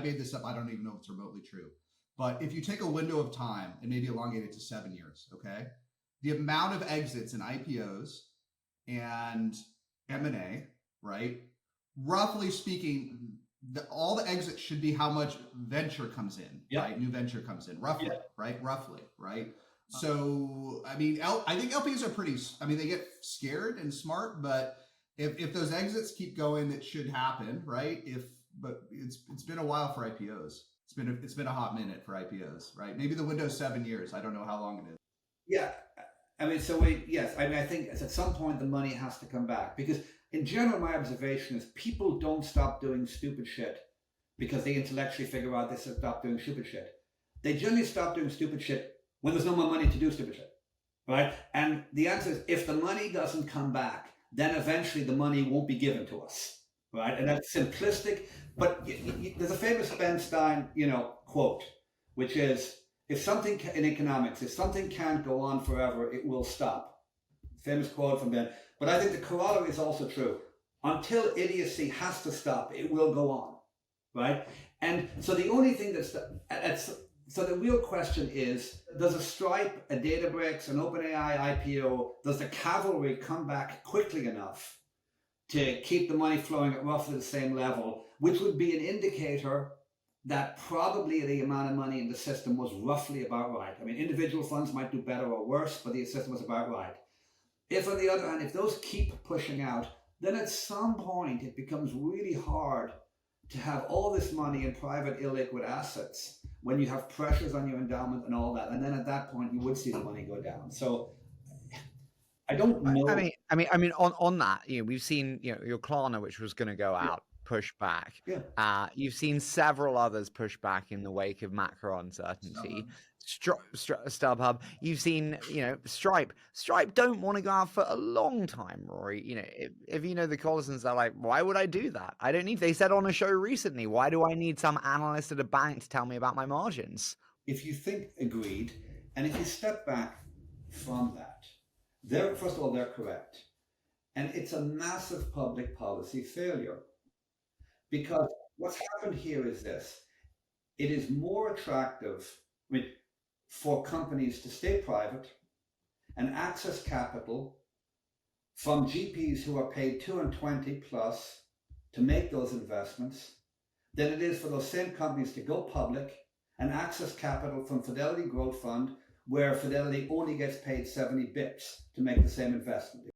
made this up. I don't even know if it's remotely true. But if you take a window of time and maybe elongate it to 7 years, okay, the amount of exits in IPOs and M&A, right? Roughly speaking, all the exits should be how much venture comes in, right? New venture comes in, roughly, right? Roughly, right? So, I mean, I think LPs are pretty, I mean, they get scared and smart, but if those exits keep going, that should happen, right? But it's been a while for IPOs. It's been a hot minute for IPOs, right? Maybe the window's 7 years. I don't know how long it is. Yeah. I mean, yes. I mean, I think at some point the money has to come back, because in general, my observation is people don't stop doing stupid shit because they intellectually figure out they should stop doing stupid shit. They generally stop doing stupid shit when there's no more money to do stupid shit, right? And the answer is, if the money doesn't come back, then eventually the money won't be given to us, right? And that's simplistic, but there's a famous Ben Stein, quote, which is, if something in economics, if something can't go on forever, it will stop. Famous quote from Ben. But I think the corollary is also true. Until idiocy has to stop, it will go on, right? And so the only thing so the real question is, does a Stripe, a Databricks, an OpenAI IPO, does the cavalry come back quickly enough to keep the money flowing at roughly the same level, which would be an indicator that probably the amount of money in the system was roughly about right. I mean, individual funds might do better or worse, but the system was about right. If, on the other hand, if those keep pushing out, then at some point it becomes really hard to have all this money in private illiquid assets when you have pressures on your endowment and all that. And then at that point, you would see the money go down. So I don't know. I mean, on that, we've seen, your Klarna, which was going to go out, push back. Yeah. You've seen several others push back in the wake of macro uncertainty. StubHub. You've seen, Stripe. Stripe don't want to go out for a long time, Rory. If the Collisons, they're like, why would I do that? I don't need. They said on a show recently, why do I need some analyst at a bank to tell me about my margins? If you think agreed, and if you step back from that, first of all, they're correct, and it's a massive public policy failure. Because what's happened here is this: it is more attractive, for companies to stay private and access capital from GPs who are paid 2 and 20 plus to make those investments than it is for those same companies to go public and access capital from Fidelity Growth Fund, where Fidelity only gets paid 70 bips to make the same investment.